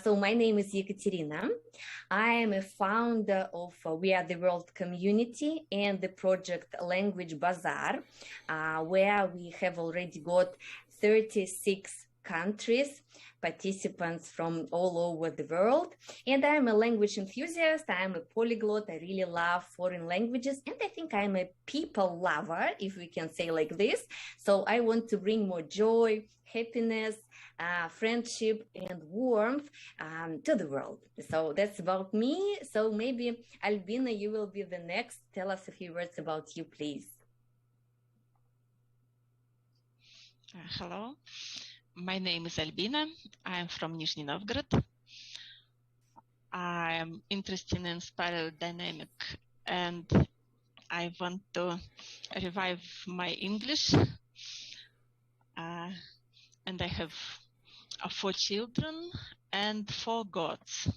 So my name is Ekaterina. I am a founder of We Are the World community and the project Language Bazaar, where we have already got 36 countries, participants from all over the world. And I'm a language enthusiast. I'm a polyglot. I really love foreign languages. And I think I'm a people lover, if we can say like this. So I want to bring more joy, happiness, friendship, and warmth to the world. So that's about me. So maybe Albina, you will be the next. Tell us a few words about you, please. Hello. My name is Albina. I'm from Nizhny Novgorod. I'm interested in spiral dynamic and I want to revive my English. And I have 4 children and 4 gods.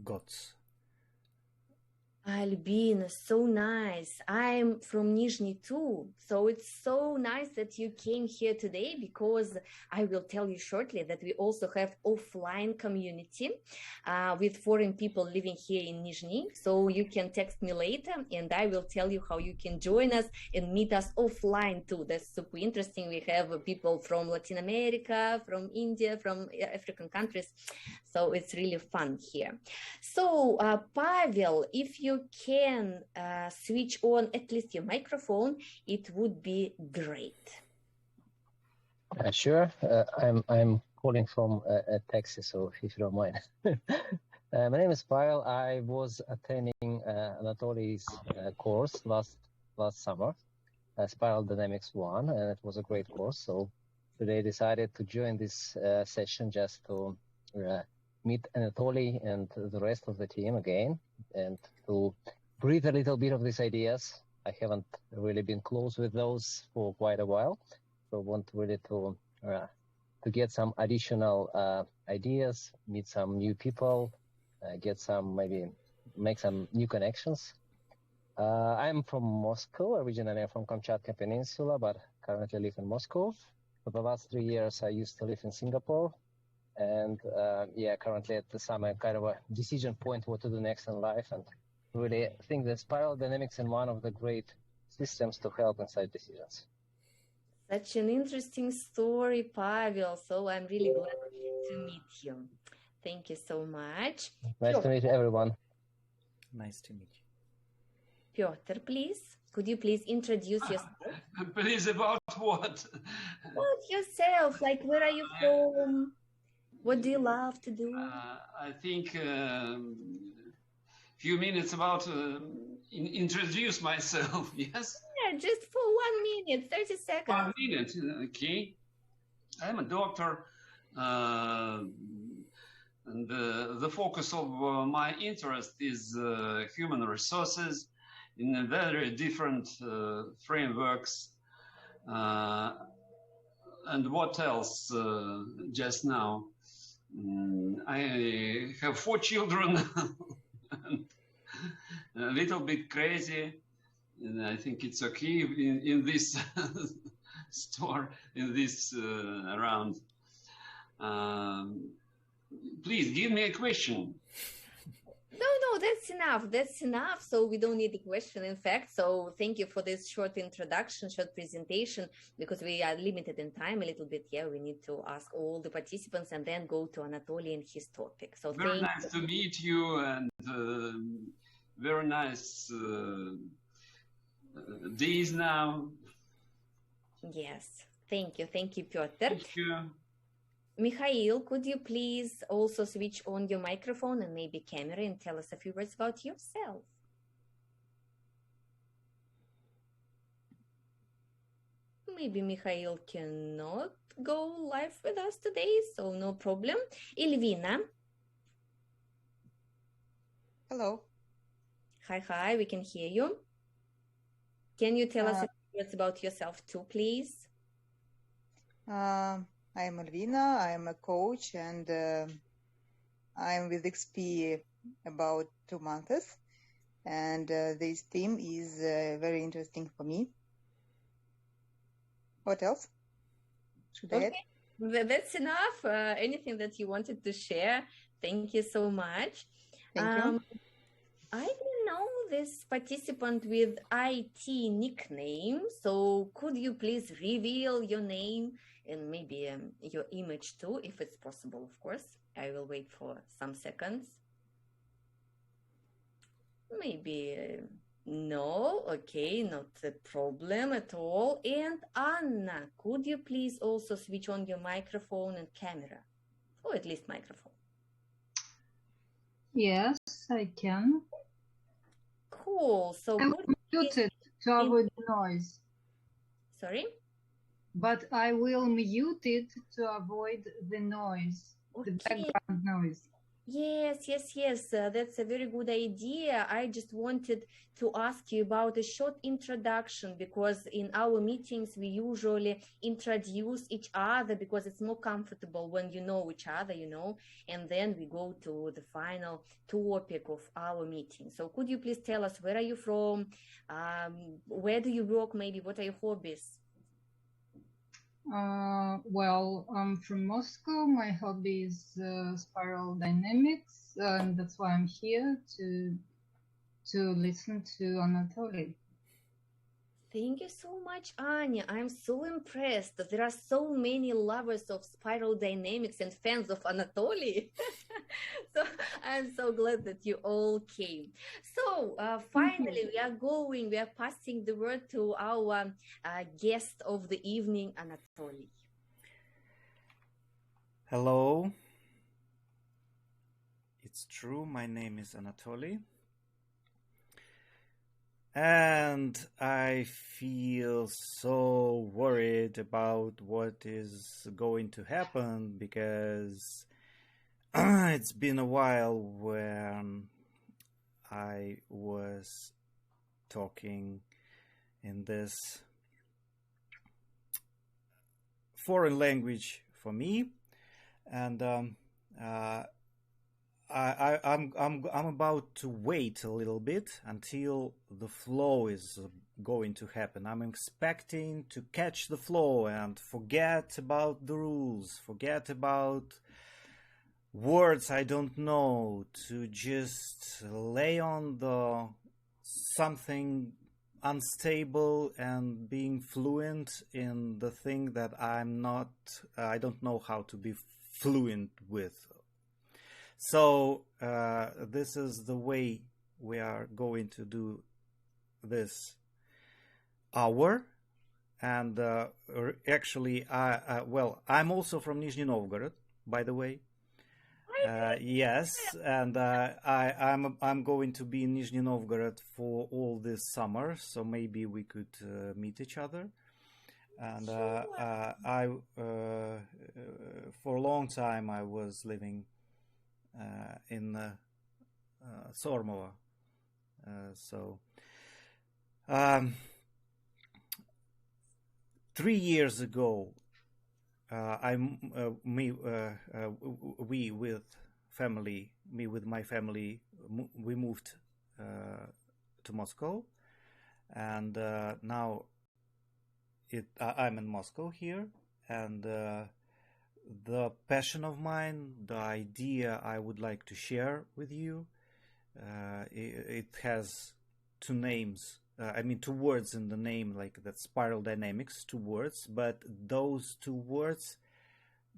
Gods. Albina, so nice. I'm from Nizhny too. So it's so nice that you came here today, because I will tell you shortly that we also have offline community with foreign people living here in Nizhny. So you can text me later and I will tell you how you can join us and meet us offline too. That's super interesting. We have people from Latin America, from India, from African countries. So it's really fun here. So Pavel, if you can switch on at least your microphone, it would be great. Sure. I'm calling from Texas, so if you don't mind. My name is Pavel. I was attending Anatoly's course last summer, Spiral Dynamics 1, and it was a great course. So today I decided to join this session just to meet Anatoly and the rest of the team again, and to breathe a little bit of these ideas. I haven't really been close with those for quite a while, so I want really to get some additional ideas, meet some new people, make some new connections. I'm from Moscow. Originally I'm from Kamchatka Peninsula, but currently live in Moscow. For the last 3 years I used to live in Singapore. And currently at the summer, kind of a decision point what to do next in life, and really think that spiral dynamics is one of the great systems to help inside decisions. Such an interesting story, Pavel. So I'm really glad to meet you. Thank you so much. Nice to meet everyone. Nice to meet you. Piotr, please. Could you please introduce yourself? Please, about what? About yourself. Like, where are you from? What do you love to do? I think few minutes about introduce myself, yes? Yeah, just for 1 minute, 30 seconds. 1 minute, okay. I'm a doctor, and the focus of my interest is human resources in a very different frameworks. And what else just now? I have 4 children, a little bit crazy, and I think it's okay in this store, in this round. Please give me a question. No, that's enough. That's enough. So we don't need a question, in fact. So thank you for this short introduction, short presentation, because we are limited in time a little bit. Yeah, we need to ask all the participants and then go to Anatoly and his topic. So very nice to meet you, and very nice days now. Yes. Thank you, Piotr. Thank you. Mikhail, could you please also switch on your microphone and maybe camera and tell us a few words about yourself? Maybe Mikhail cannot go live with us today, so no problem. Elvina. Hello. Hi, we can hear you. Can you tell us a few words about yourself too, please? I am Elvina. I am a coach, and I am with XP about 2 months. And this team is very interesting for me. What else should I add? That's enough. Anything that you wanted to share? Thank you so much. Thank you. I didn't know this participant with IT nickname. So could you please reveal your name and maybe your image too, if it's possible, of course. I will wait for some seconds. Maybe no, okay, not a problem at all. And Anna, could you please also switch on your microphone and camera? Or at least microphone. Yes, I can. Cool. So I will mute it to avoid noise. Sorry? But I will mute it to avoid the noise, the background noise. Yes. That's a very good idea. I just wanted to ask you about a short introduction, because in our meetings we usually introduce each other because it's more comfortable when you know each other, and then we go to the final topic of our meeting. So could you please tell us, where are you from? Where do you work? Maybe what are your hobbies? Well, I'm from Moscow. My hobby is spiral dynamics, and that's why I'm here to listen to Anatoly. Thank you so much, Anya. I'm so impressed that there are so many lovers of spiral dynamics and fans of Anatoly. So I'm so glad that you all came. So finally, we are passing the word to our guest of the evening, Anatoly. Hello. It's true, my name is Anatoly. And I feel so worried about what is going to happen, because it's been a while when I was talking in this foreign language for me, and I'm about to wait a little bit until the flow is going to happen. I'm expecting to catch the flow and forget about the rules, forget about words I don't know, to just lay on the something unstable and being fluent in the thing that I don't know how to be fluent with. So this is the way we are going to do this hour. And actually, I'm also from Nizhny Novgorod, by the way. Yes, and I'm going to be in Nizhny Novgorod for all this summer, so maybe we could meet each other. And for a long time I was living in Sormovo. So 3 years ago, me with my family, we moved to Moscow, and now I'm in Moscow here, and the passion of mine, the idea I would like to share with you, it has two names. Two words in the name, like that, spiral dynamics, 2 words, but those 2 words,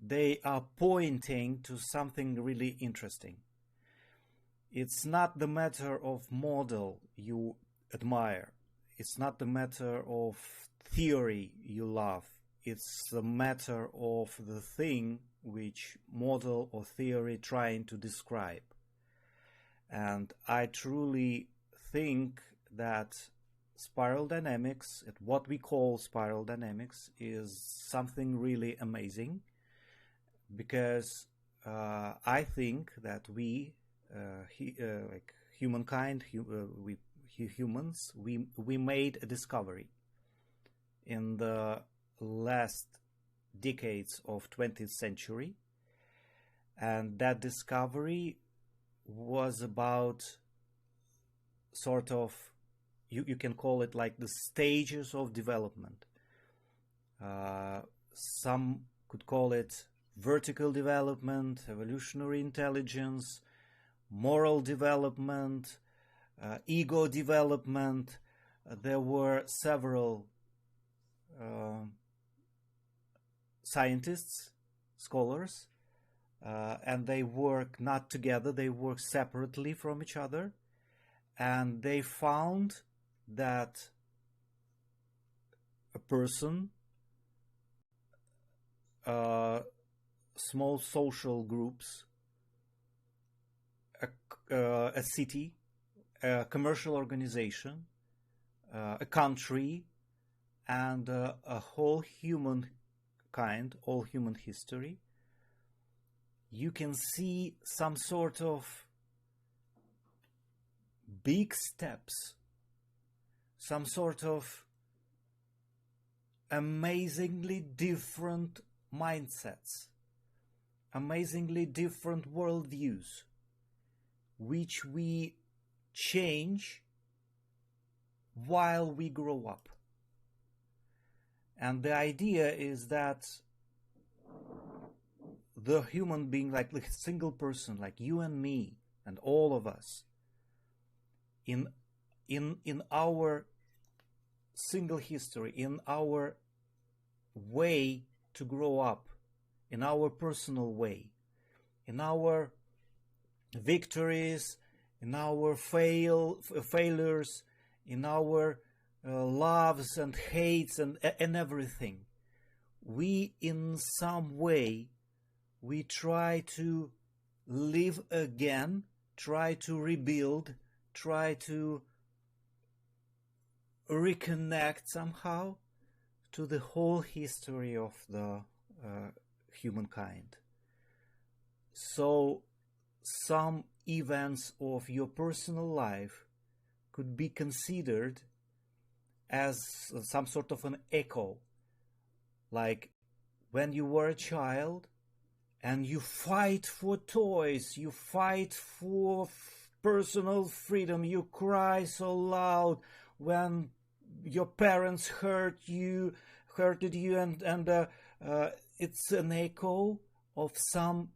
they are pointing to something really interesting. It's not the matter of model you admire. It's not the matter of theory you love. It's the matter of the thing which model or theory trying to describe. And I truly think that spiral dynamics, what we call spiral dynamics, is something really amazing, because I think that we, like humankind, humans, we made a discovery in the last decades of 20th century, and that discovery was about sort of, you can call it like the stages of development. Some could call it vertical development, evolutionary intelligence, moral development, ego development. There were several scientists, scholars, and they work not together, they work separately from each other, and they found that a person, small social groups, a city, a commercial organization, a country, and a whole human kind, all human history, you can see some sort of big steps, some sort of amazingly different mindsets, amazingly different worldviews, which we change while we grow up. And the idea is that the human being, like a single person, like you and me and all of us, in our single history, in our way to grow up, in our personal way, in our victories, in our failures, in our loves and hates and everything, we in some way, we try to live again, try to rebuild, try to reconnect somehow to the whole history of the humankind. So some events of your personal life could be considered as some sort of an echo, like when you were a child and you fight for toys, you fight for personal freedom, you cry so loud when your parents hurted you, and it's an echo of some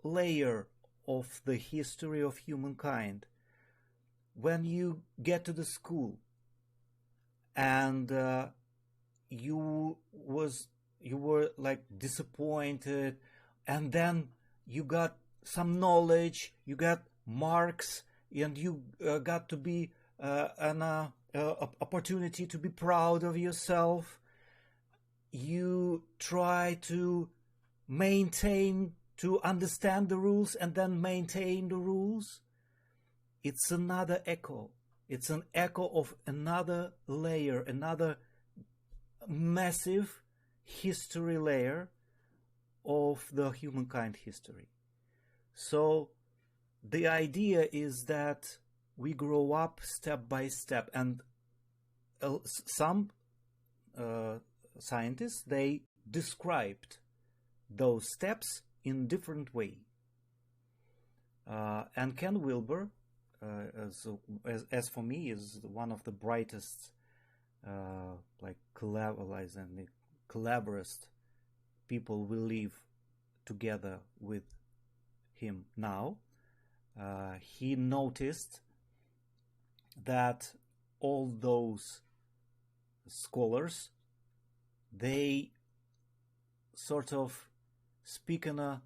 layer of the history of humankind. When you get to the school and you were like disappointed, and then you got some knowledge, you got marks, and you got to be an opportunity to be proud of yourself. You try to maintain, to understand the rules and then maintain the rules. It's another echo. It's an echo of another layer, another massive history layer of the humankind history. So the idea is that we grow up step by step, and some scientists, they described those steps in different way. And Ken Wilber, as for me, is one of the brightest, like cleverest people we live together with him now. He noticed that all those scholars, they sort of speak in a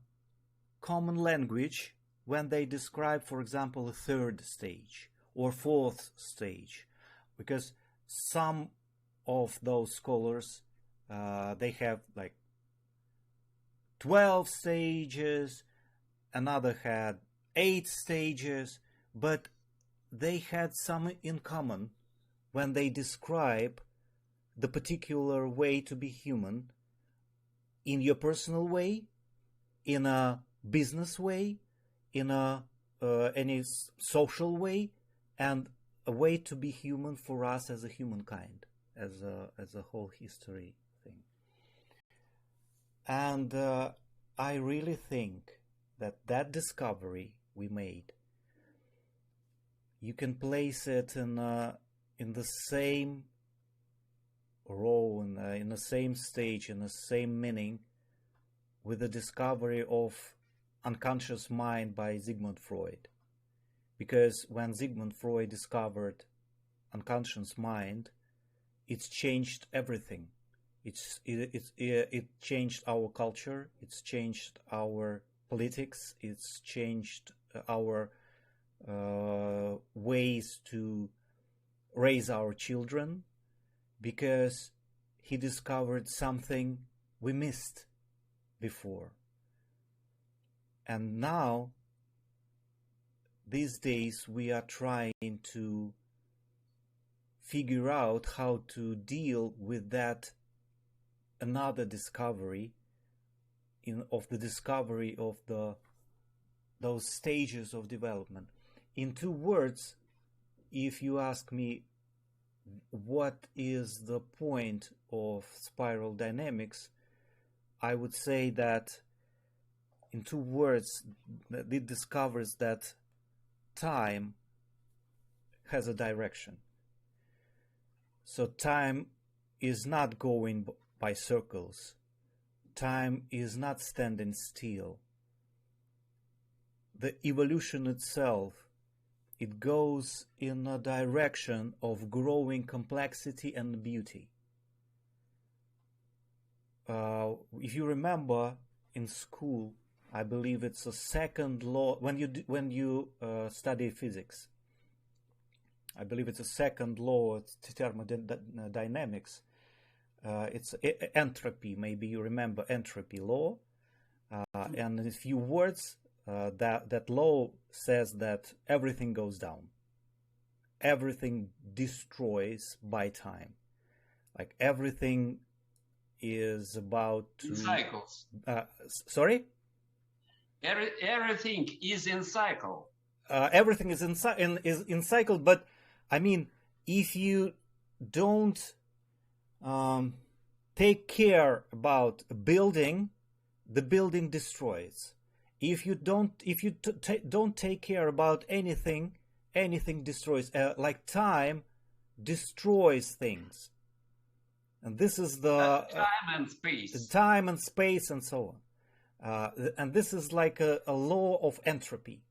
common language when they describe, for example, a third stage or fourth stage, because some of those scholars, they have like 12 stages, another had 8 stages, but they had some in common when they describe the particular way to be human, in your personal way, in a business way, in a any social way, and a way to be human for us as a humankind, as a whole history thing. And I really think that discovery we made, you can place it in the same role, in the same stage, in the same meaning with the discovery of unconscious mind by Sigmund Freud. Because when Sigmund Freud discovered unconscious mind, it's changed everything. It changed our culture, it's changed our politics, it's changed our ways to raise our children, because he discovered something we missed before. And now, these days, we are trying to figure out how to deal with that another discovery of the discovery of those stages of development. In 2 words, if you ask me what is the point of spiral dynamics, I would say that in 2 words, it discovers that time has a direction. So time is not going by circles. Time is not standing still. The evolution itself, it goes in a direction of growing complexity and beauty. If you remember in school, I believe it's a second law when you study physics. I believe it's a second law of thermodynamics. It's entropy. Maybe you remember entropy law. And in a few words, that law says that everything goes down. Everything destroys by time. Like everything is about to... In cycles. Sorry? Everything is in cycle. Everything is in cycle, but I mean, if you don't take care about a building, the building destroys. If you don't take care about anything destroys. Like time destroys things, and this is the time and space. The time and space and so on. And this is like a law of entropy.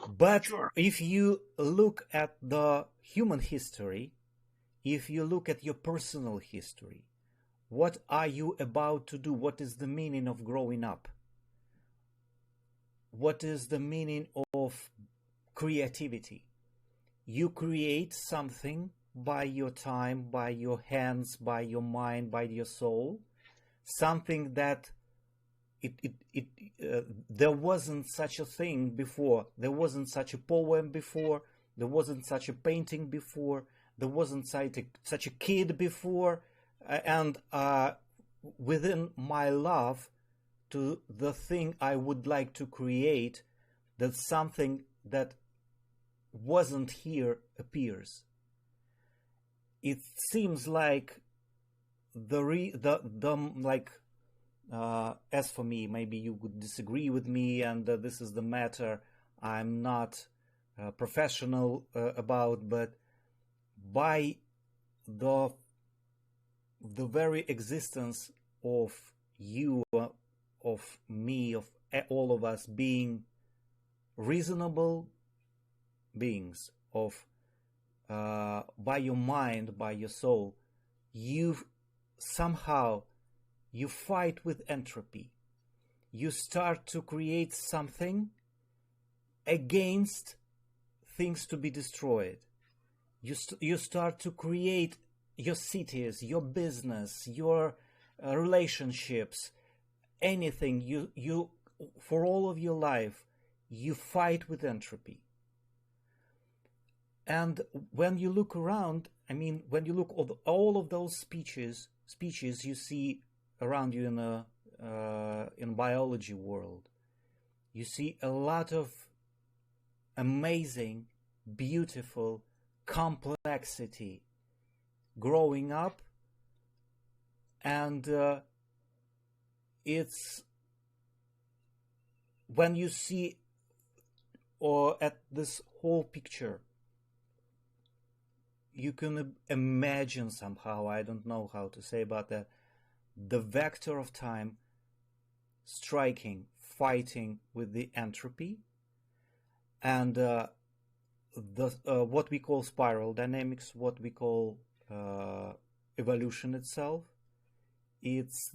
But sure. If you look at the human history, if you look at your personal history, what are you about to do? What is the meaning of growing up? What is the meaning of creativity? You create something by your time, by your hands, by your mind, by your soul, something that there wasn't such a thing before. There wasn't such a poem before. There wasn't such a painting before. There wasn't such a kid before. And within my love to the thing I would like to create, that something that wasn't here appears. It seems like as for me, maybe you would disagree with me, and this is the matter I'm not professional about, but by the very existence of you, of me, of all of us being reasonable beings, of by your mind, by your soul, you fight with entropy. You start to create something against things to be destroyed. You start to create your cities, your business, your relationships, anything. You for all of your life, you fight with entropy. And when you look around, I mean, when you look at all of those speeches you see around you in biology world, you see a lot of amazing, beautiful complexity growing up, and it's when you see or at this whole picture, you can imagine somehow, I don't know how to say about that, the vector of time striking, fighting with the entropy, and what we call spiral dynamics, what we call evolution itself. It's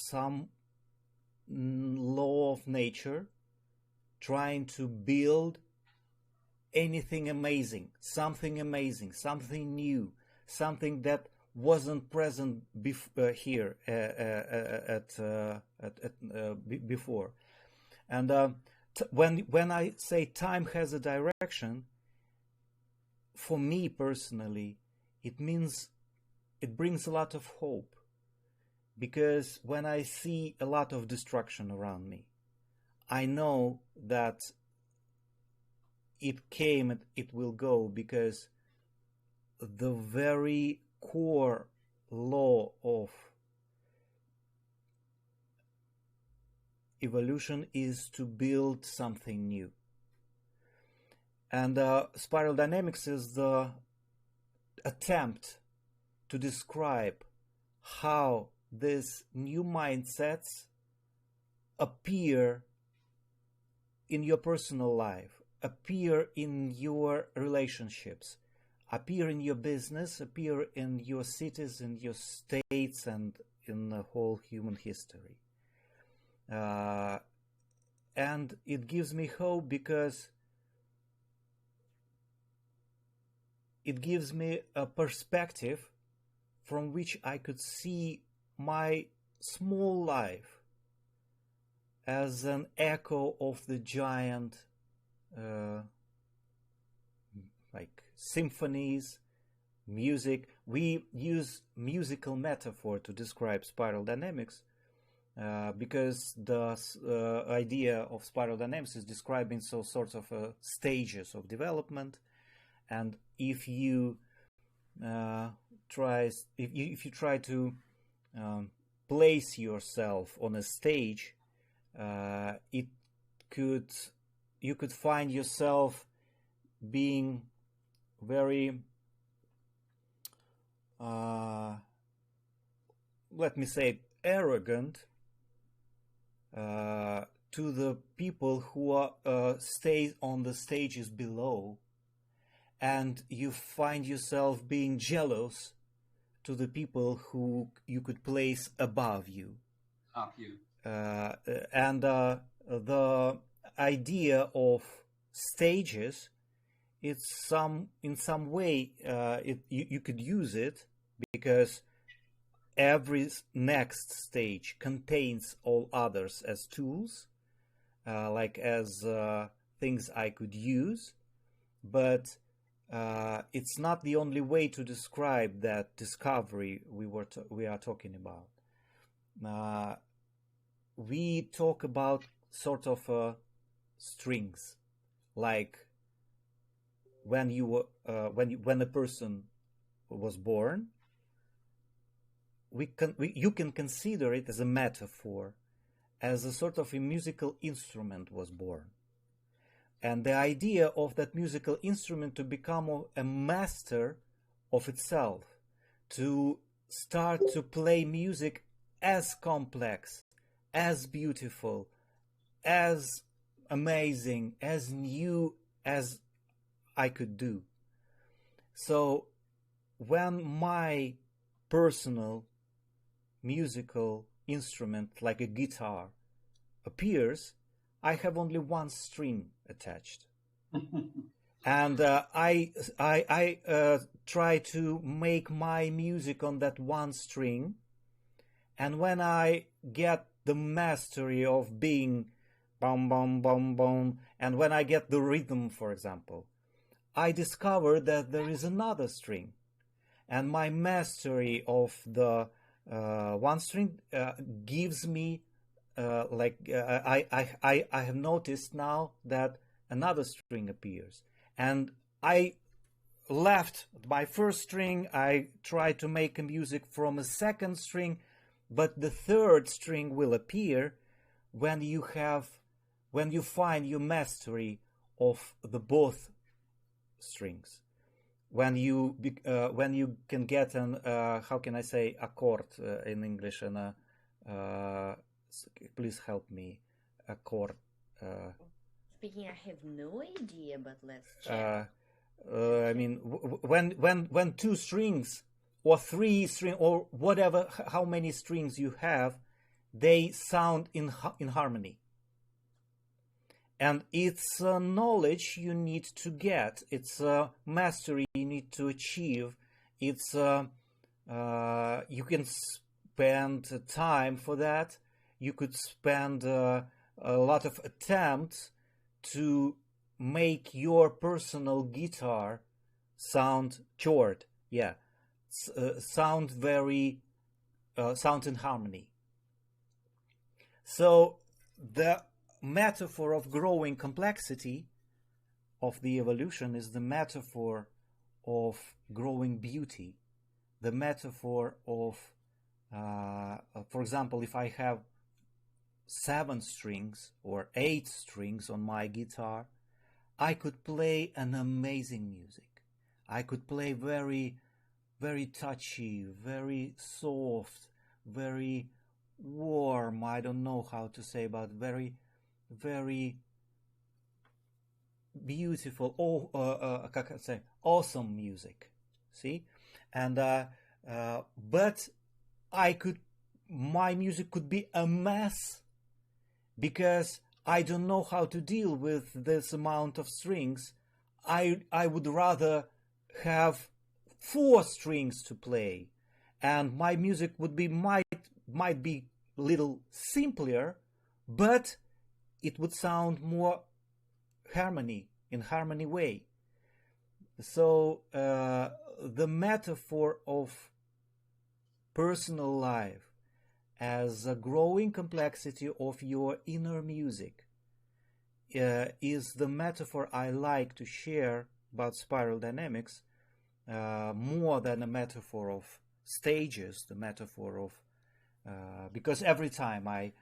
some law of nature trying to build anything amazing, something new, something that wasn't present here before. And when I say time has a direction, for me personally, it means it brings a lot of hope, because when I see a lot of destruction around me, I know that it came and it will go, because the very core law of evolution is to build something new. And spiral dynamics is the attempt to describe how these new mindsets appear in your personal life, appear in your relationships, appear in your business, appear in your cities, in your states, and in the whole human history. And it gives me hope, because it gives me a perspective from which I could see my small life as an echo of the giant like symphonies, music. We use musical metaphor to describe spiral dynamics, because the idea of spiral dynamics is describing sorts of stages of development. And if you try to place yourself on a stage, you could find yourself being very, let me say, arrogant to the people who are stay on the stages below, and you find yourself being jealous to the people who you could place above you. And the idea of stages, it's in some way you could use it, because every next stage contains all others as tools, like as things I could use, but it's not the only way to describe that discovery we are talking about. We talk about sort of strings, like when a person was born, you can consider it as a metaphor, as a sort of a musical instrument was born. And the idea of that musical instrument to become a master of itself, to start to play music as complex, as beautiful, as amazing, as new as I could do. So when my personal musical instrument, like a guitar, appears, I have only one string attached. And I try to make my music on that one string. And when I get the mastery of being bum, bum, bum, bum, and when I get the rhythm, for example, I discover that there is another string. And my mastery of the one string gives me I have noticed now that another string appears, and I left my first string. I try to make a music from a second string, but the third string will appear when you find your mastery of the both strings. When you can get an how can I say accord in English, and please help me a chord. Speaking, I have no idea, but let's check. I mean, when two strings or three string or whatever, how many strings you have, they sound in harmony. And it's a knowledge you need to get. It's a mastery you need to achieve. It's you can spend time for that. You could spend a lot of attempts to make your personal guitar sound sound in harmony. So the metaphor of growing complexity of the evolution is the metaphor of growing beauty, the metaphor of, for example, if I have 7 strings or 8 strings on my guitar, I could play an amazing music. I could play very, very touchy, very soft, very warm. I don't know how to say, but very, very beautiful, awesome music. See? And but my music could be a mess because I don't know how to deal with this amount of strings. I would rather have 4 strings to play, and my music would be might be a little simpler, but it would sound more in harmony way. So the metaphor of personal life as a growing complexity of your inner music is the metaphor I like to share about spiral dynamics, more than a metaphor of stages, the metaphor of because every time I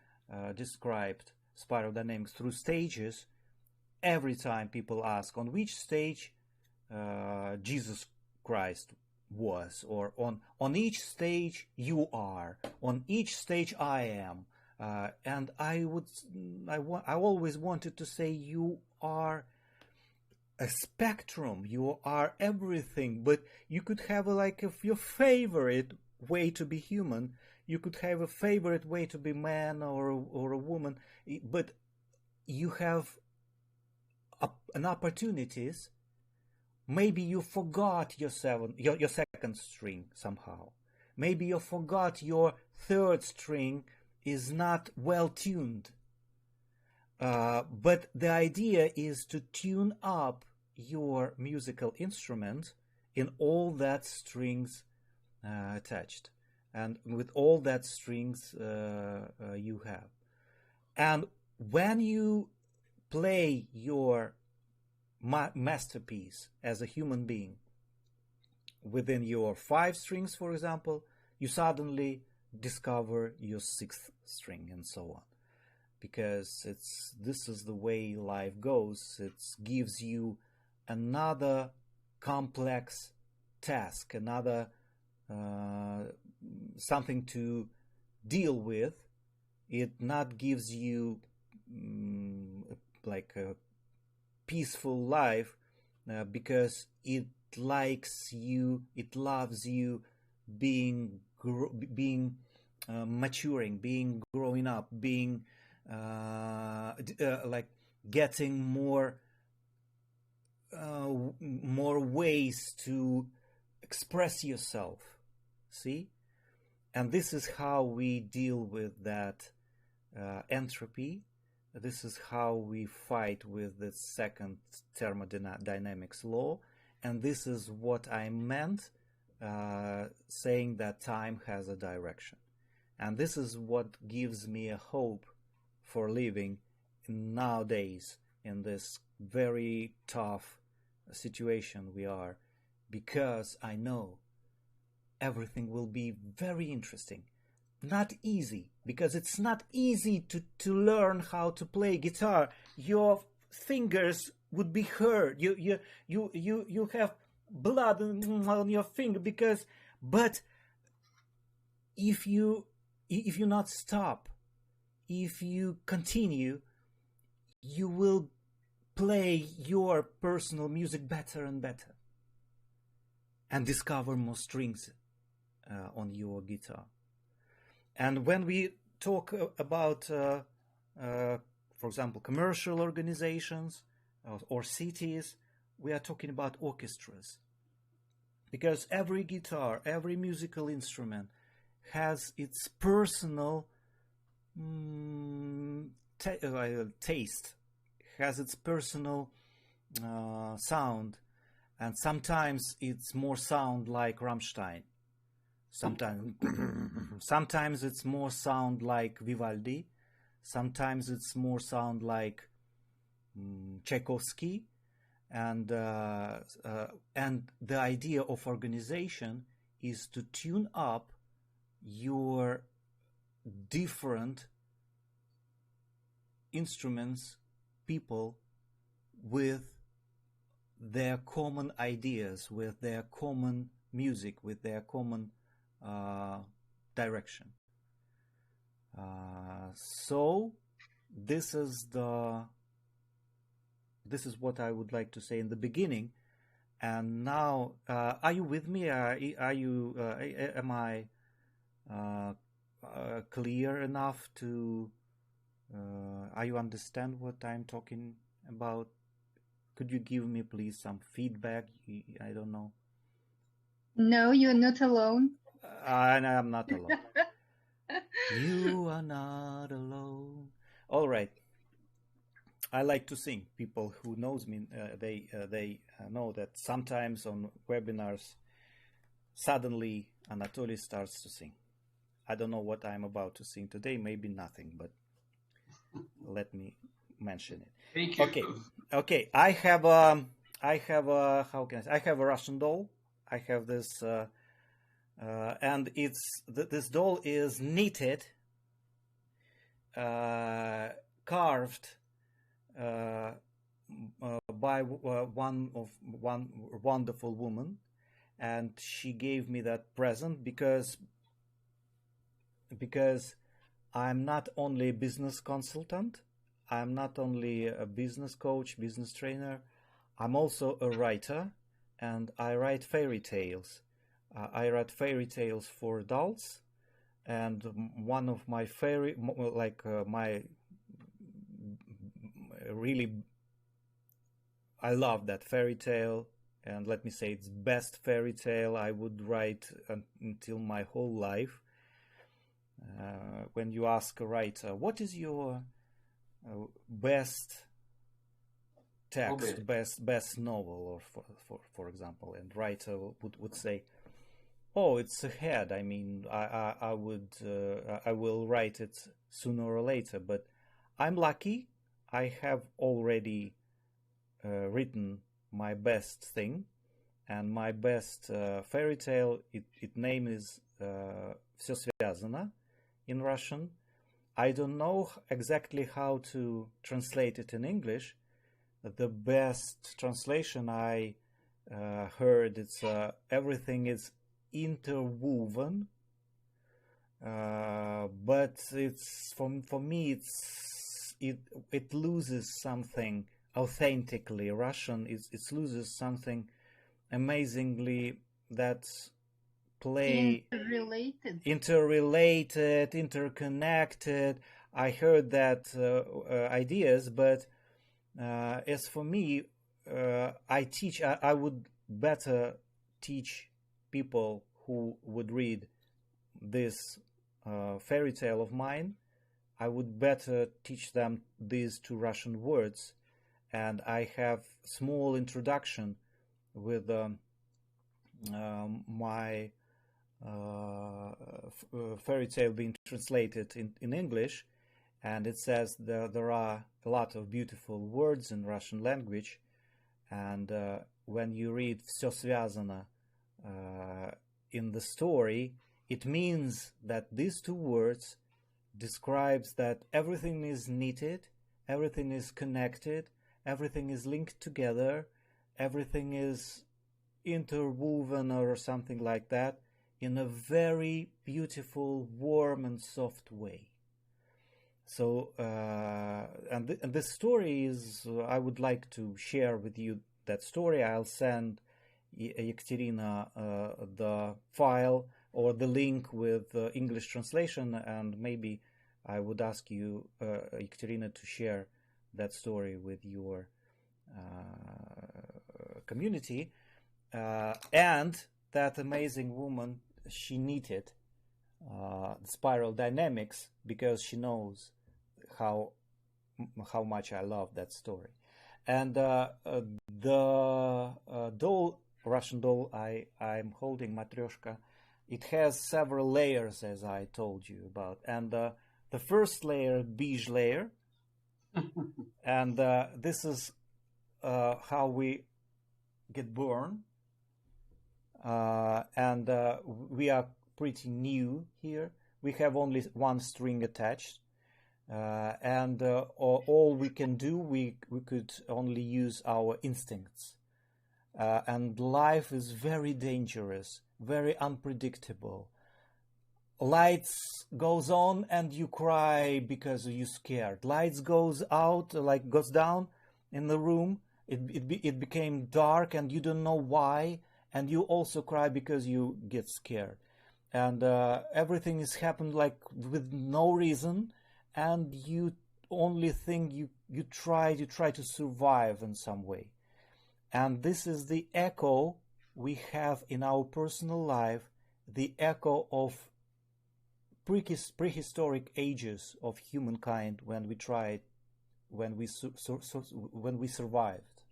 described spiral dynamics through stages, every time people ask on which stage Jesus Christ was, or on each stage you are, on each stage I am, and I always wanted to say you are a spectrum, you are everything, but you could have your favorite way to be human, you could have a favorite way to be man or a woman, but you have an opportunities. Maybe you forgot your second string somehow. Maybe you forgot your third string is not well tuned. But the idea is to tune up your musical instrument in all that strings attached, and with all that strings you have. And when you play your masterpiece as a human being within your 5 strings, for example, you suddenly discover your 6th string and so on, because this is the way life goes. It gives you another complex task, another something to deal with. It not gives you like a peaceful life because it likes you, it loves you being maturing, being growing up, being like getting more ways to express yourself. See? And this is how we deal with that entropy. This is how we fight with the second thermodynamics law. And this is what I meant saying that time has a direction. And this is what gives me a hope for living nowadays in this very tough situation we are, because I know everything will be very interesting. Not easy, because it's not easy to learn how to play guitar. Your fingers would be hurt. You have blood on your finger but if you not stop, if you continue, you will play your personal music better and better and discover more strings on your guitar. And when we talk about, for example, commercial organizations or cities, we are talking about orchestras. Because every guitar, every musical instrument has its personal taste, has its personal sound, and sometimes it's more sound like Rammstein. Sometimes it's more sound like Vivaldi. Sometimes it's more sound like Tchaikovsky. And the idea of organization is to tune up your different instruments, people, with their common ideas, with their common music, with their common direction. So this is what I would like to say in the beginning. And now, are you with me? Am I clear enough to? Are you understand what I'm talking about? Could you give me please some feedback? I don't know. No, you're not alone. I'm not alone. You are not alone. All right. I like to sing. People who knows me, they know that sometimes on webinars, suddenly Anatoly starts to sing. I don't know what I'm about to sing today. Maybe nothing, but let me mention it. Thank you. Okay. I have a Russian doll. I have this, and this doll is knitted, carved by one wonderful woman, and she gave me that present because I'm not only a business consultant, I'm not only a business coach, business trainer, I'm also a writer, and I write fairy tales. I write fairy tales for adults, and one of my I love that fairy tale, and let me say it's best fairy tale I would write until my whole life. When you ask a writer, what is your best text, best novel, or for example, and writer would say, oh, it's ahead. I mean, I will write it sooner or later, but I'm lucky. I have already written my best thing, and my best fairy tale. Its name is "Всё связано" in Russian. I don't know exactly how to translate it in English. The best translation I heard, it's everything is interwoven, but it's for me it loses something authentically Russian. It loses something amazingly that's interrelated, interconnected. I heard that ideas, but as for me, I would better teach people who would read this fairy tale of mine. I would better teach them these two Russian words, and I have small introduction with my fairy tale being translated in English, and it says there are a lot of beautiful words in Russian language, and when you read «Всё связано» in the story, it means that these two words describes that everything is knitted, everything is connected, everything is linked together, everything is interwoven or something like that in a very beautiful, warm and soft way. So, and this story is, I would like to share with you that story. I'll send Ekaterina the file or the link with English translation, and maybe I would ask you, Ekaterina, to share that story with your community. And that amazing woman, she needed spiral dynamics because she knows how much I love that story. And the doll, Russian doll I'm holding, Matryoshka, it has several layers, as I told you about. And the first layer, beige layer, and this is how we get born. And we are pretty new here. We have only one string attached. And all we can do, we could only use our instincts. And life is very dangerous, very unpredictable. Lights goes on and you cry because you're scared. Lights goes out, like goes down in the room. It became dark and you don't know why. And you also cry because you get scared. And everything is happened like with no reason. And you only think you try to survive in some way. And this is the echo we have in our personal life, the echo of prehistoric ages of humankind when we survived,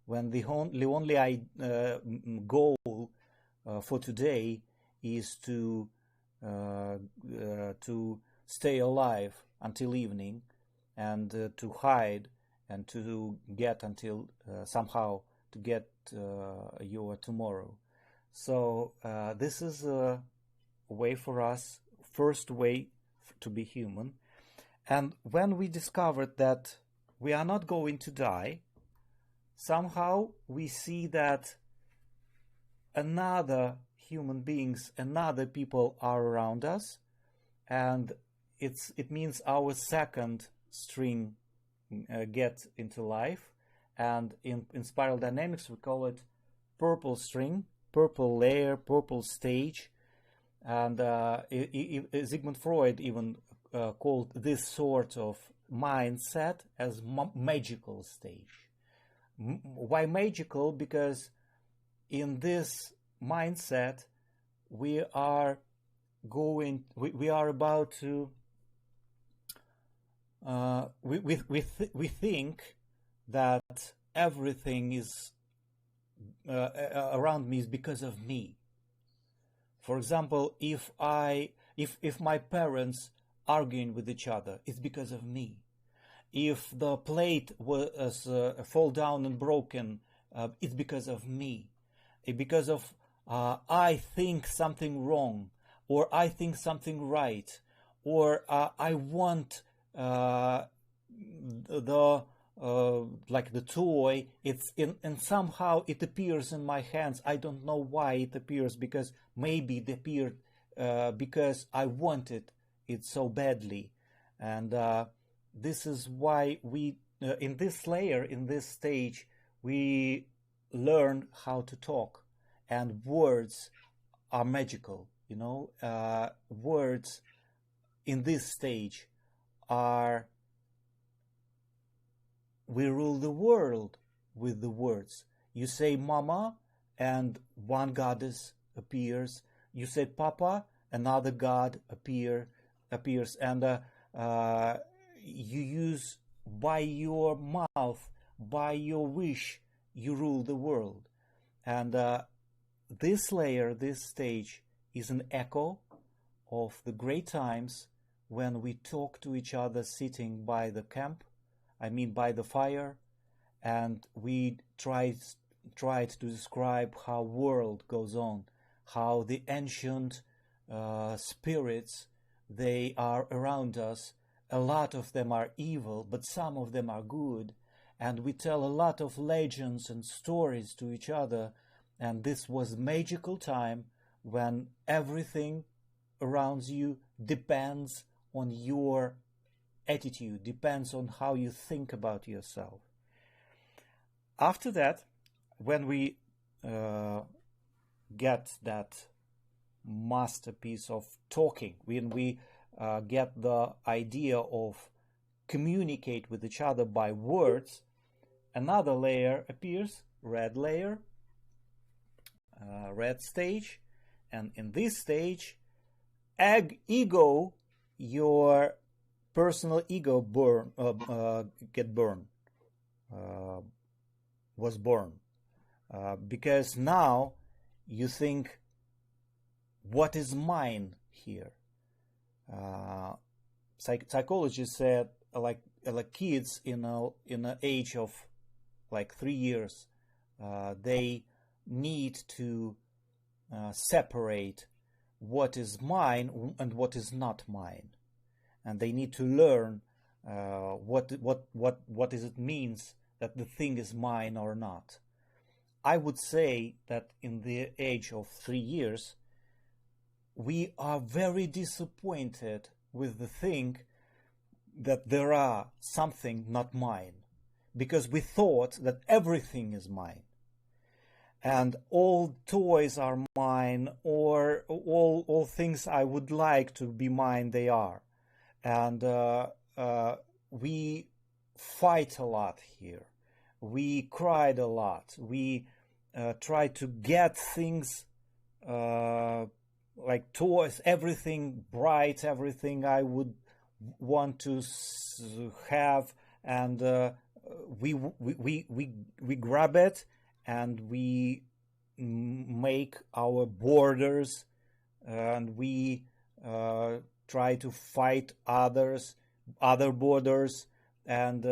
when the only goal for today is to stay alive until evening and to hide and to get until somehow to get your tomorrow. So this is a way for us, first way to be human. And when we discovered that we are not going to die, somehow we see that another human beings, another people are around us, and it means our second string get into life. And in spiral dynamics we call it purple string, purple layer, purple stage. And Sigmund Freud even called this sort of mindset as magical stage. Why magical? Because in this mindset we are about to we think that everything is around me is because of me. For example, if my parents arguing with each other, it's because of me. If the plate was fall down and broken, it's because of me. Because of I think something wrong, or I think something right, or I want like the toy, it's in, and somehow it appears in my hands. I don't know why it appears, because maybe it appeared because I wanted it so badly. And this is why we in this layer, in this stage, we learn how to talk, and words are magical. Words in this stage are, we rule the world with the words. You say mama and one goddess appears. You say papa, another god appears, and you use by your mouth, by your wish, you rule the world. And this layer, this stage, is an echo of the great times when we talk to each other sitting by the camp, by the fire, and we tried to describe how world goes on, how the ancient spirits, they are around us. A lot of them are evil, but some of them are good. And we tell a lot of legends and stories to each other. And this was magical time when everything around you depends on your attitude, depends on how you think about yourself. After that, when we get that masterpiece of talking, when we get the idea of communicate with each other by words, another layer appears, red layer, red stage, and in this stage, ego, your personal ego was born, because now you think, what is mine here? Psychologists said, like kids in an age of like 3 years, they need to separate what is mine and what is not mine, and they need to learn what does it means that the thing is mine or not. I would say that in the age of 3 years, we are very disappointed with the thing that there are something not mine, because we thought that everything is mine, and all toys are mine, or all things I would like to be mine, they are. And we fight a lot here. We cried a lot. We tried to get things like toys, everything bright, everything I would want to have, and we grab it, and we make our borders, and we try to fight other borders, and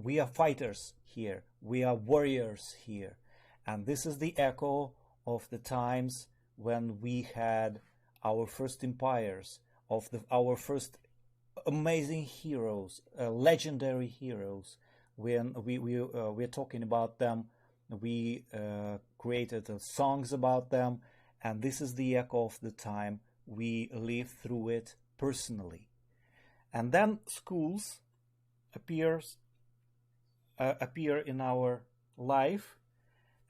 we are fighters here. We are warriors here, and this is the echo of the times when we had our first empires, of our first amazing heroes, legendary heroes. When we're talking about them, we created songs about them, and this is the echo of the time we live through it personally. And then schools appear in our life,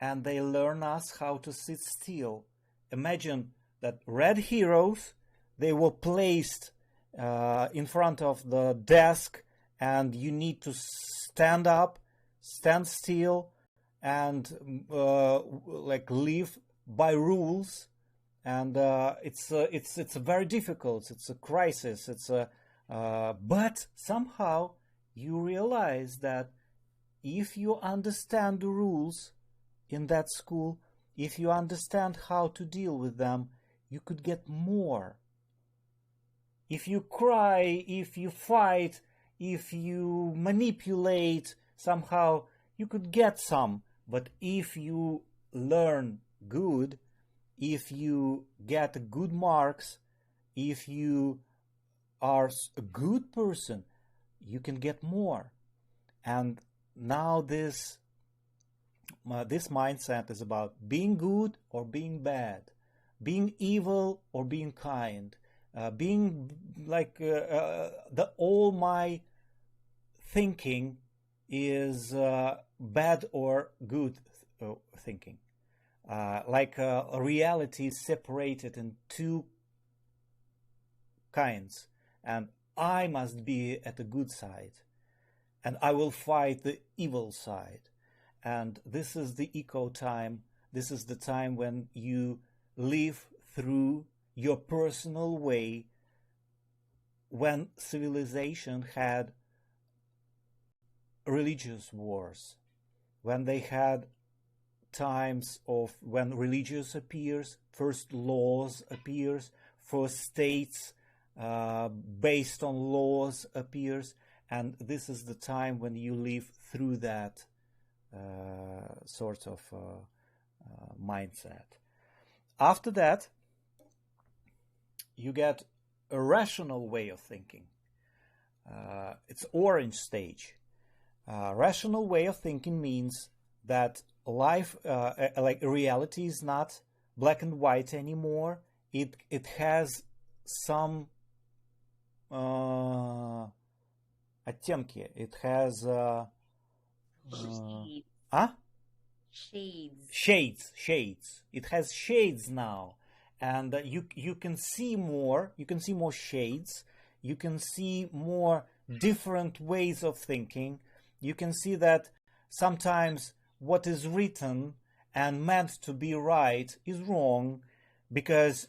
and they learn us how to sit still. Imagine that red heroes, they were placed in front of the desk, and you need to stand up, stand still, and like live by rules. And it's very difficult. It's a crisis. But somehow you realize that if you understand the rules in that school, if you understand how to deal with them, you could get more. If you cry, if you fight, if you manipulate, somehow you could get some. But if you learn good, if you get good marks, if you are a good person, you can get more. And now this mindset is about being good or being bad, being evil or being kind, being like all my thinking is bad or good thinking. Like reality is separated in two kinds, and I must be at the good side, and I will fight the evil side. And this is the eco time. This is the time when you live through your personal way, when civilization had religious wars, when they had times of when religious appears, first laws appears, first states based on laws appears, and this is the time when you live through that sort of mindset. After that, you get a rational way of thinking. It's orange stage. Rational way of thinking means that life, like reality, is not black and white anymore. It has some оттенки. It has Shades. Shades. It has shades now, and you can see more. You can see more shades. You can see more different ways of thinking. You can see that sometimes what is written and meant to be right is wrong, because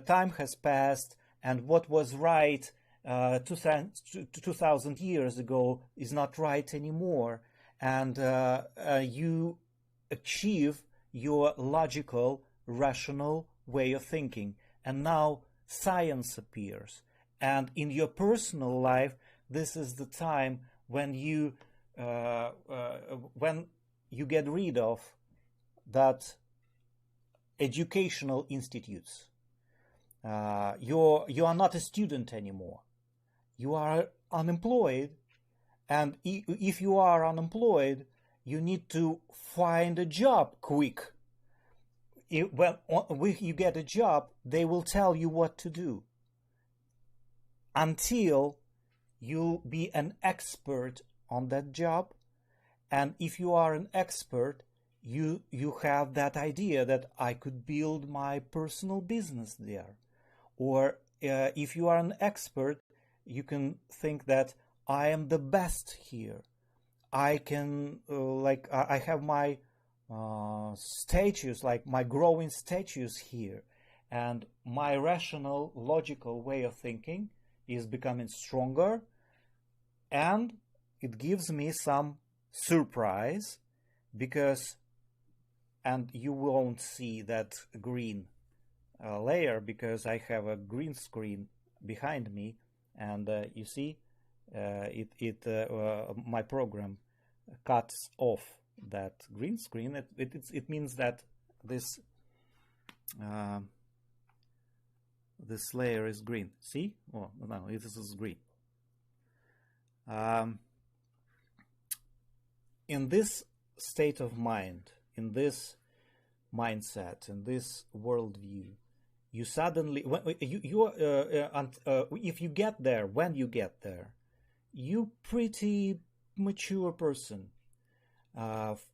time has passed, and what was right 2,000 years ago is not right anymore, and you achieve your logical, rational way of thinking, and now science appears. And in your personal life, this is the time when you get rid of that educational institutes. You are not a student anymore. You are unemployed, and if you are unemployed, you need to find a job quick. When you get a job, they will tell you what to do until you'll be an expert on that job. And if you are an expert, you have that idea that I could build my personal business there. Or if you are an expert, you can think that I am the best here. I can, I have my status, like my growing status here. And my rational, logical way of thinking is becoming stronger. And it gives me some surprise, because, and you won't see that green layer because I have a green screen behind me, and you see my program cuts off that green screen. It means that this this layer is green. See? Oh no, this is green. In this state of mind, in this mindset, in this worldview, you suddenly, if you get there, when you get there, you pretty mature person.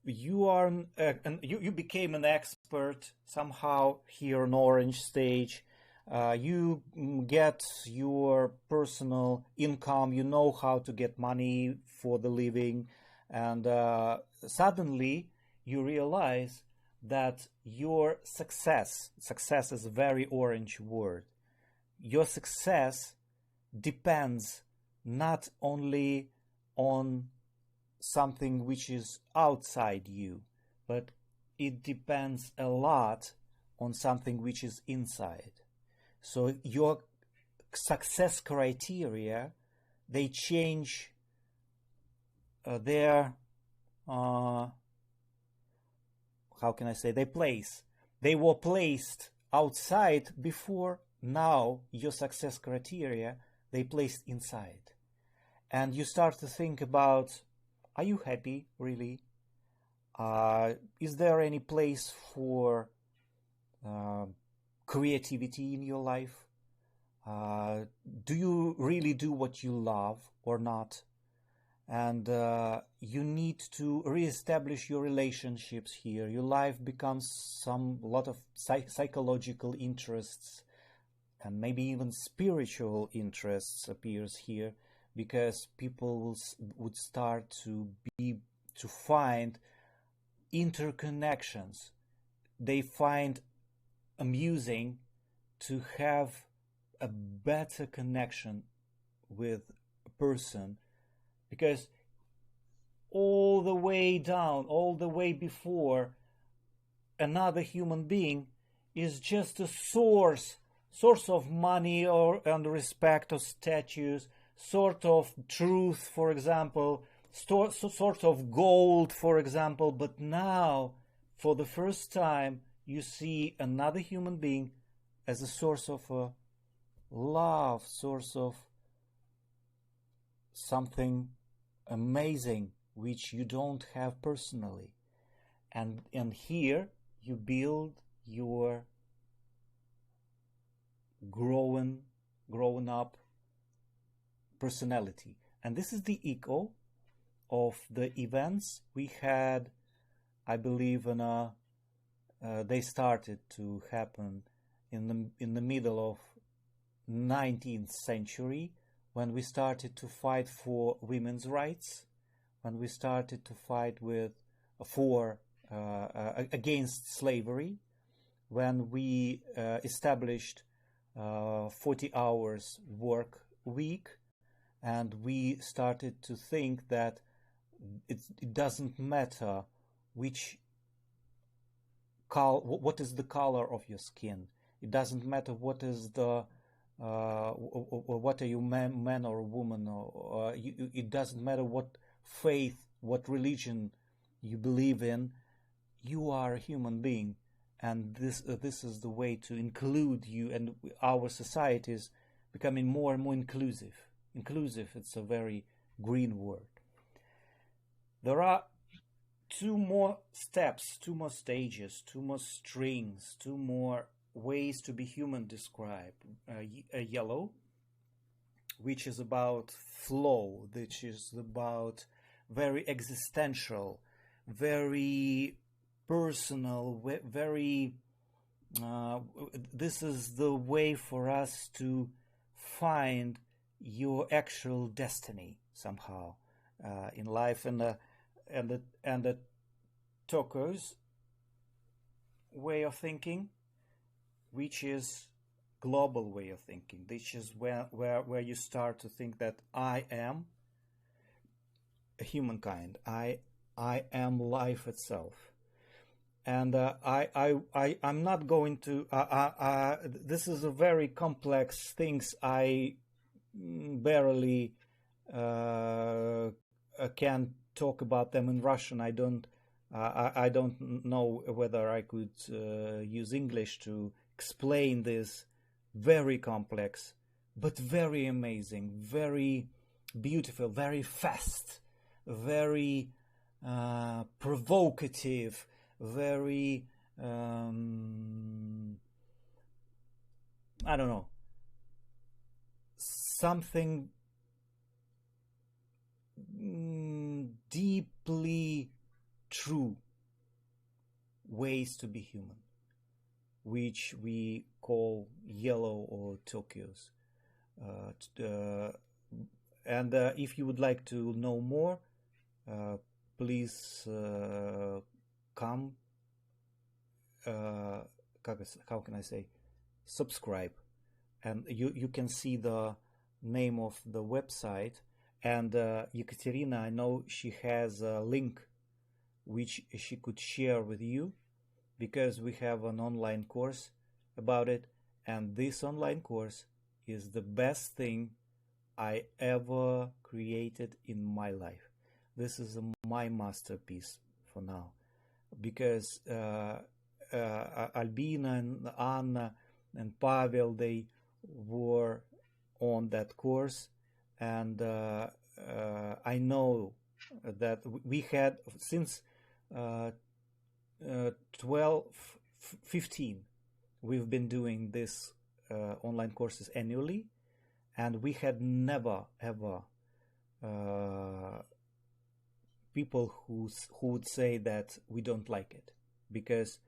You became an expert somehow here on Orange stage. You get your personal income. You know how to get money for the living, and suddenly you realize that your success is a very orange word. Your success depends not only on something which is outside you, but it depends a lot on something which is inside. So your success criteria, they change their how can I say, they were placed outside before. Now your success criteria, they placed inside, and you start to think about, are you happy really? Is there any place for creativity in your life? Do you really do what you love or not? And you need to reestablish your relationships here. Your life becomes a lot of psychological interests, and maybe even spiritual interests appears here, because people would start to find interconnections. They find amusing to have a better connection with a person, because all the way down, all the way before, another human being is just a source of money and respect or status, sort of truth, for example, sort of gold, for example. But now, for the first time, you see another human being as a source of love, source of something amazing which you don't have personally. And here you build your grown up personality. And this is the echo of the events we had, I believe, they started to happen in the middle of 19th century, when we started to fight for women's rights, when we started to fight against slavery, when we established 40 hours work week, and we started to think that it doesn't matter what is the color of your skin. It doesn't matter what is what are you, man or woman, it doesn't matter what faith, what religion you believe in. You are a human being, and this is the way to include you. And our society is becoming more and more inclusive. Inclusive, it's a very green word. There are two more steps, two more stages, two more strings, two more ways to be human described. Yellow, which is about flow, which is about very existential, very personal, very this is the way for us to find your actual destiny somehow in life. And the turquoise way of thinking, which is global way of thinking, which is where you start to think that I am a humankind, I am life itself. And I'm not going to this is a very complex things. I barely can talk about them in Russian. I don't know whether I could use English to explain this very complex, but very amazing, very beautiful, very fast, very provocative, very I don't know, something deeply true ways to be human, which we call yellow or turquoise. And if you would like to know more, please come, how can I say, subscribe, and you can see the name of the website. And Ekaterina, I know she has a link which she could share with you, because we have an online course about it, and this online course is the best thing I ever created in my life. This is my masterpiece for now, because Albina and Anna and Pavel, they were on that course, and I know that we had since 15 we've been doing this online courses annually, and we had never ever people who would say that we don't like it, because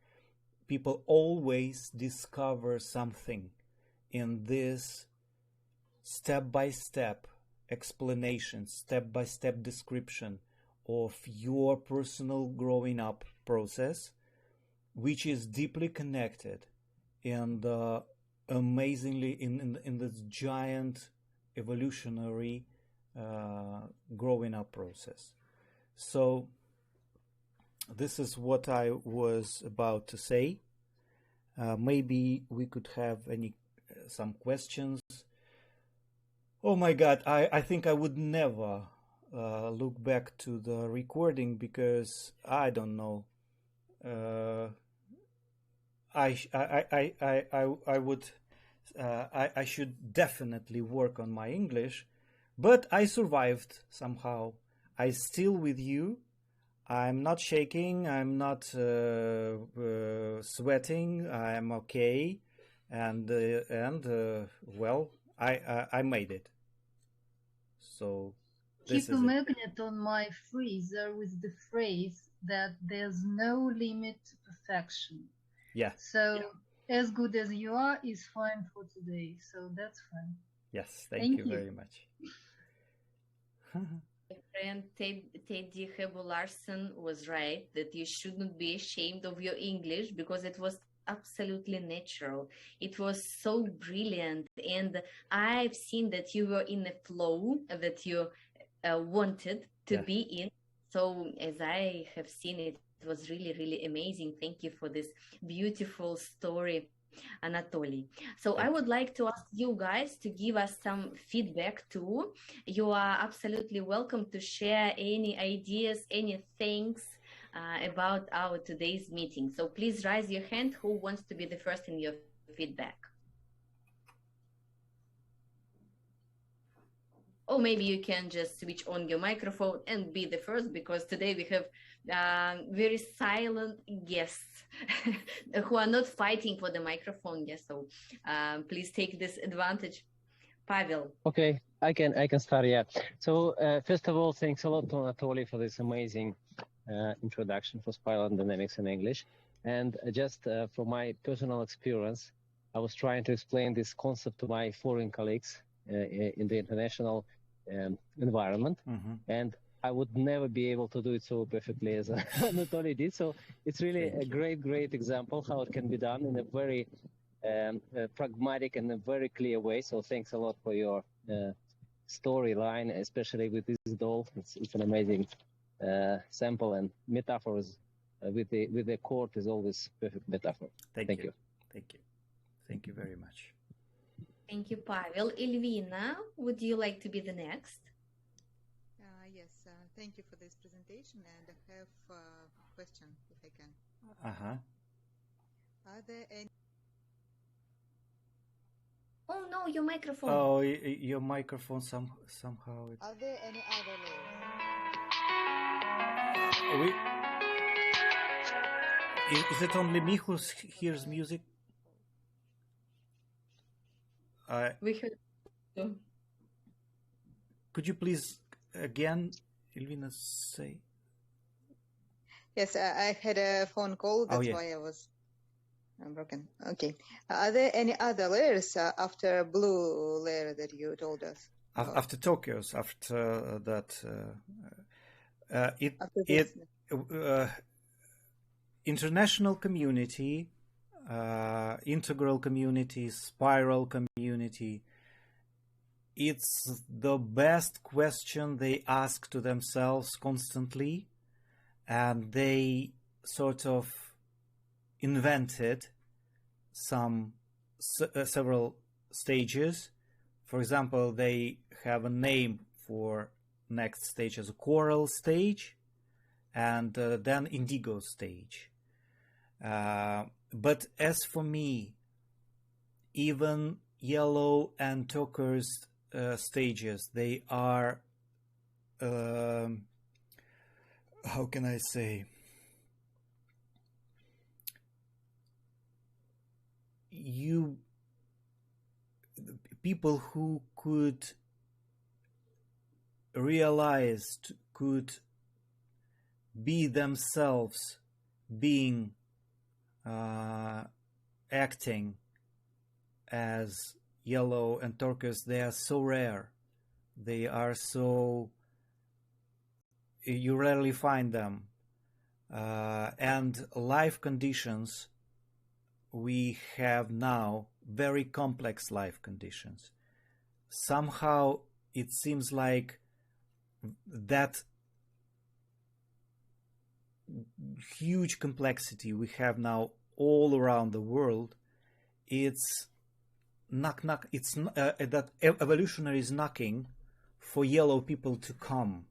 people always discover something in this step-by-step explanation, step-by-step description of your personal growing up process, which is deeply connected and amazingly in this giant evolutionary growing up process. So this is what I was about to say. Maybe we could have some questions. Oh my God, I think I would never look back to the recording, because I don't know. I should definitely work on my English, but I survived somehow. I'm still with you. I'm not shaking. I'm not sweating. I'm okay, and well, I made it. So keep a magnet on my freezer with the phrase that there's no limit to perfection. Yeah. So as good as you are is fine for today. So that's fine. Yes, thank you very much. My friend Teddy Hebo Larsen was right that you shouldn't be ashamed of your English because it was absolutely natural. It was so brilliant, and I've seen that you were in a flow that you wanted to be in. So as I have seen it, it was really, really amazing. Thank you for this beautiful story, Anatoly. So I would like to ask you guys to give us some feedback too. You are absolutely welcome to share any ideas, any things about our today's meeting. So please raise your hand who wants to be the first in your feedback. Or maybe you can just switch on your microphone and be the first, because today we have very silent guests who are not fighting for the microphone. Yes, so please take this advantage. Pavel. Okay, I can start. Yeah. So first of all, thanks a lot to Anatoly for this amazing introduction for spiral dynamics in English. And just from my personal experience, I was trying to explain this concept to my foreign colleagues in the international environment, and I would never be able to do it so perfectly as Anatoly did. So it's really a great example how it can be done in a very pragmatic and a very clear way. So thanks a lot for your storyline, especially with this doll. It's an amazing sample, and metaphors with the court is always perfect metaphor. Thank you. Thank you very much. Thank you, Pavel. Elvina, would you like to be the next? Yes, thank you for this presentation, and I have a question, if I can. Are there any... Oh no, your microphone. Oh, your microphone somehow. Are there any other layers? Is it only me who hears music? We heard. Could you please again, Elvina, say? Yes, I had a phone call. That's why I was broken. Okay. Are there any other layers after blue layer that you told us? After Tokyo's, after that, international community, integral community, spiral community. It's the best question they ask to themselves constantly, and they sort of invented several stages. For example, they have a name for next stage as a coral stage, and then indigo stage. But as for me, even yellow and turquoise stages, they are, how can I say, people who could realize, could be themselves being acting as yellow and turquoise, they are so rare. They are so, you rarely find them. And life conditions, we have now very complex life conditions. Somehow it seems like that huge complexity we have now all around the world, it's it's that evolutionary is knocking for yellow people to come,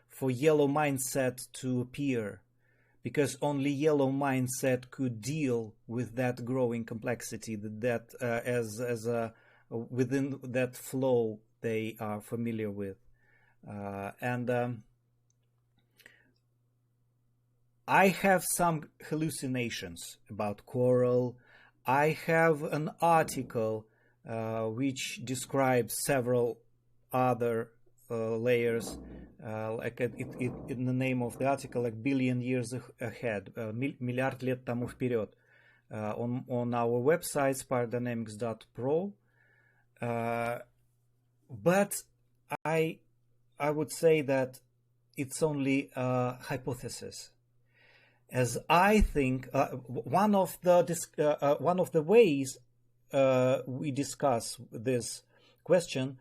for yellow mindset to appear, because only yellow mindset could deal with that growing complexity that as within that flow they are familiar with. I have some hallucinations about coral. I have an article which describes several other layers, like in the name of the article, like billion years ahead, миллиард лет тому вперед. On our website, spiraldynamics.pro. But I would say that it's only a hypothesis, as I think one of the ways we discuss this question,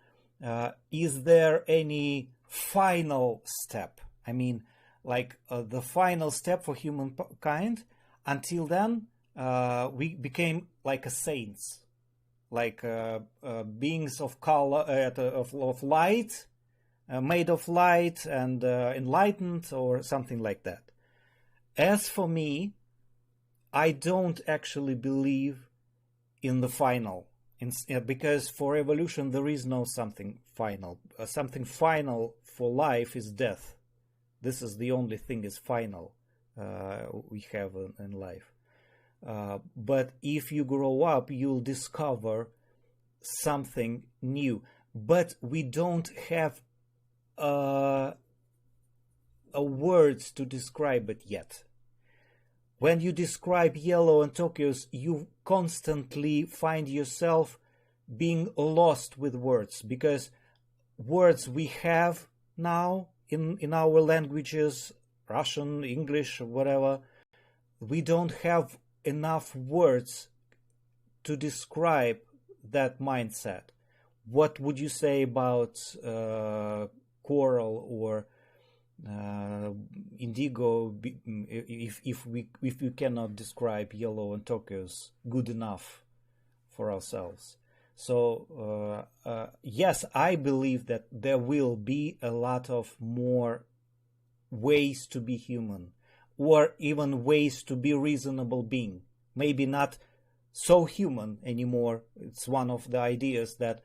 is there any final step? I mean, like the final step for humankind. Until then, we became like a saints, like beings of color, of light, made of light and enlightened, or something like that. As for me, I don't actually believe in the final, because for evolution there is no something final. Something final for life is death. This is the only thing is final we have in life. But if you grow up, you'll discover something new. But we don't have words to describe it yet. When you describe yellow and Tokyo's, you constantly find yourself being lost with words, because words we have now in our languages, Russian, English, whatever, we don't have enough words to describe that mindset. What would you say about coral or indigo, if we cannot describe yellow and turquoise good enough for ourselves? So yes, I believe that there will be a lot of more ways to be human, or even ways to be reasonable being. Maybe not so human anymore. It's one of the ideas that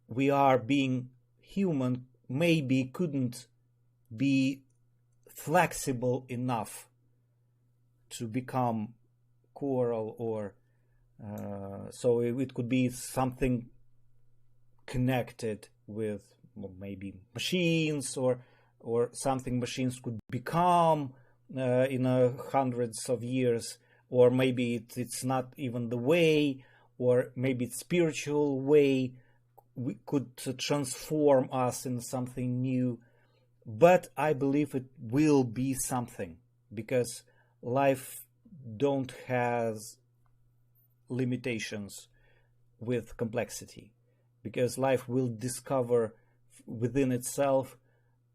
we are being human maybe couldn't be flexible enough to become coral, or so it could be something connected with maybe machines, or something machines could become in hundreds of years, or maybe it's not even the way, or maybe it's spiritual way we could transform us in something new. But I believe it will be something, because life don't has limitations with complexity, because life will discover within itself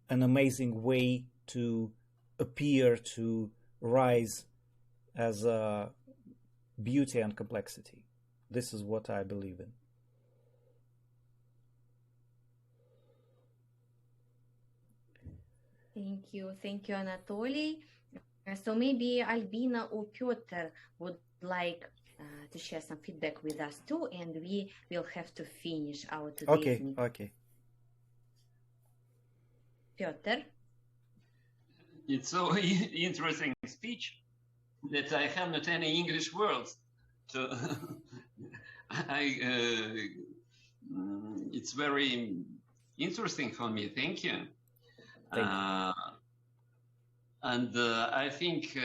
an amazing way to appear, to rise as a beauty and complexity. This is what I believe in. Thank you, Anatoly. So maybe Albina or Piotr would like to share some feedback with us too, and we will have to finish our today's meeting. Okay. Piotr? It's so interesting speech that I have not any English words. So it's very interesting for me. Thank you. And I think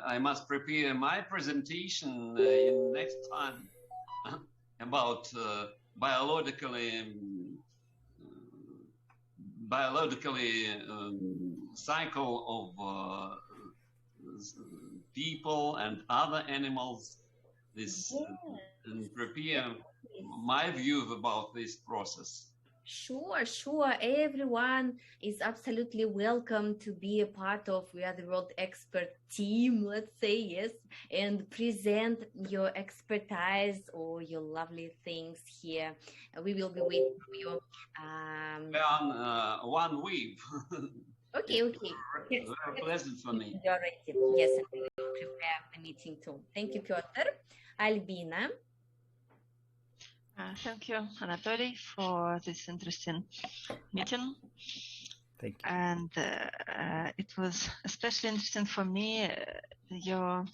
I must prepare my presentation in next time about biologically cycle of people and other animals. And prepare my view about this process. Sure. Everyone is absolutely welcome to be a part of We Are the World Expert team, let's say, yes, and present your expertise or your lovely things here. We will be waiting for you. One week. Okay. Yes. Very pleasant for me. Yes, and we will prepare the meeting too. Thank you, Piotr. Albina. Thank you, Anatoly, for this interesting meeting. Thank you. And it was especially interesting for me, your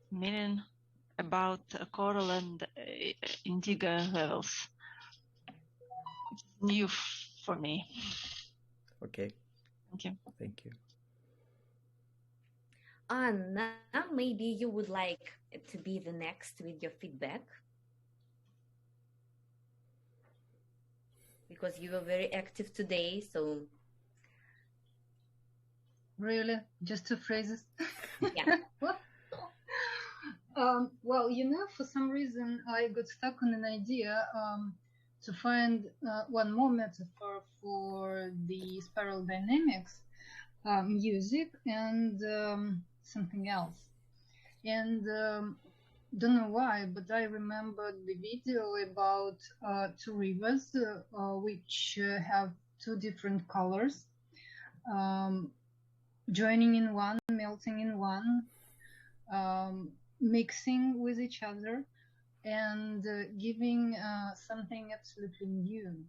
meaning about coral and indigo levels. It's new for me. Okay. Thank you. Thank you. Anna, maybe you would like to be the next with your feedback, because you were very active today. So Really? Just 2 phrases? yeah. Well, for some reason I got stuck on an idea to find one more metaphor for the spiral dynamics, music, and something else. And don't know why, but I remembered the video about 2 rivers which have 2 different colors, joining in one, melting in one, mixing with each other, and giving something absolutely new.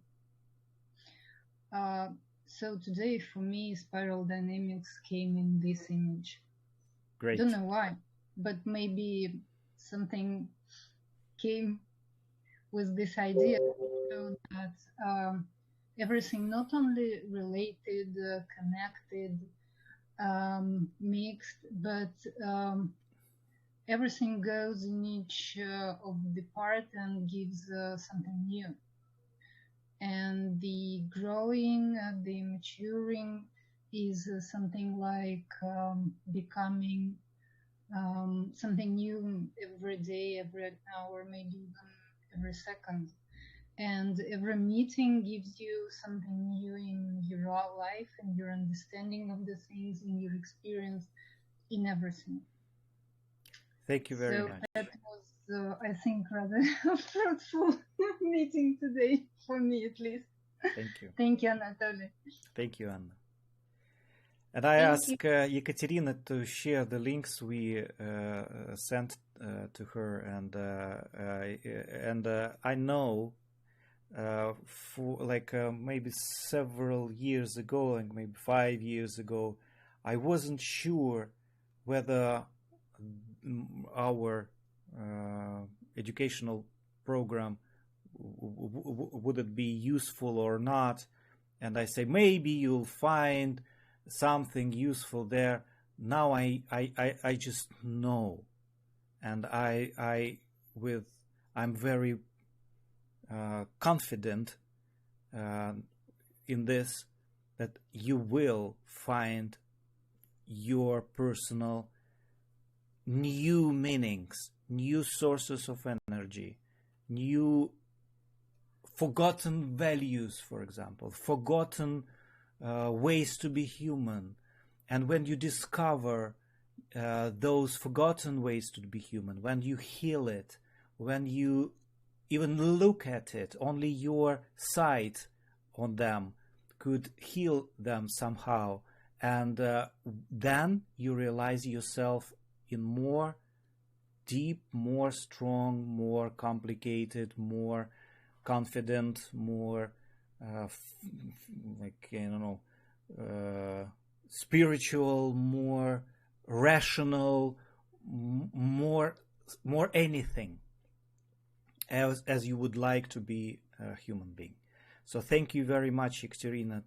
So today, for me, spiral dynamics came in this image. Great. Don't know why, but maybe something came with this idea, so that everything not only related, connected, mixed, but everything goes in each of the part and gives something new. And the growing, the maturing is something like becoming something new every day, every hour, maybe even every second. And every meeting gives you something new in your life and your understanding of the things, in your experience, in everything. Thank you very much. That was, I think, rather fruitful meeting today, for me at least. Thank you. Thank you, Anatoly. Thank you, Anna. And I ask Ekaterina to share the links we sent to her, and I know for like maybe several years ago, like maybe 5 years ago, I wasn't sure whether our educational program would it be useful or not, and I say maybe you'll find something useful there. Now I just know, and I'm very confident in this, that you will find your personal new meanings, new sources of energy, new forgotten values, for example, forgotten ways to be human. And when you discover those forgotten ways to be human, when you heal it, when you even look at it, only your sight on them could heal them somehow. And then you realize yourself in more deep, more strong, more complicated, more confident, more spiritual, more rational, more anything as you would like to be a human being. So thank you very much, Ekaterina,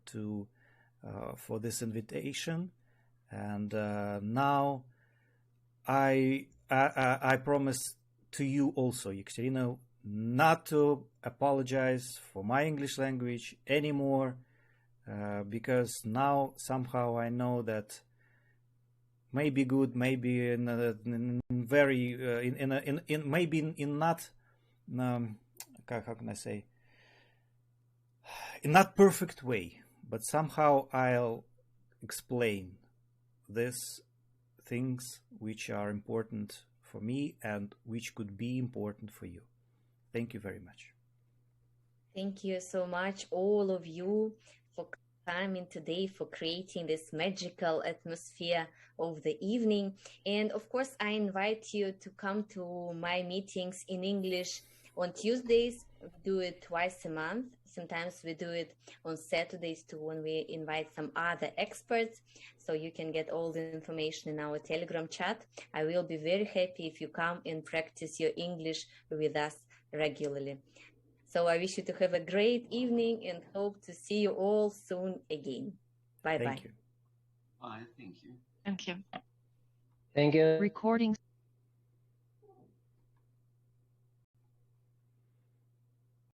for this invitation. And now I promise to you also, Ekaterina, not to apologize for my English language anymore, because now somehow I know that maybe good, maybe how can I say, in not perfect way, but somehow I'll explain these things which are important for me and which could be important for you. Thank you very much. Thank you so much, all of you, for coming today, for creating this magical atmosphere of the evening. And of course, I invite you to come to my meetings in English on Tuesdays. We do it twice a month. Sometimes we do it on Saturdays too, when we invite some other experts. So you can get all the information in our Telegram chat. I will be very happy if you come and practice your English with us regularly. So I wish you to have a great evening and hope to see you all soon again. Bye-bye. Thank you. Bye. Thank you. Thank you. Thank you. Recording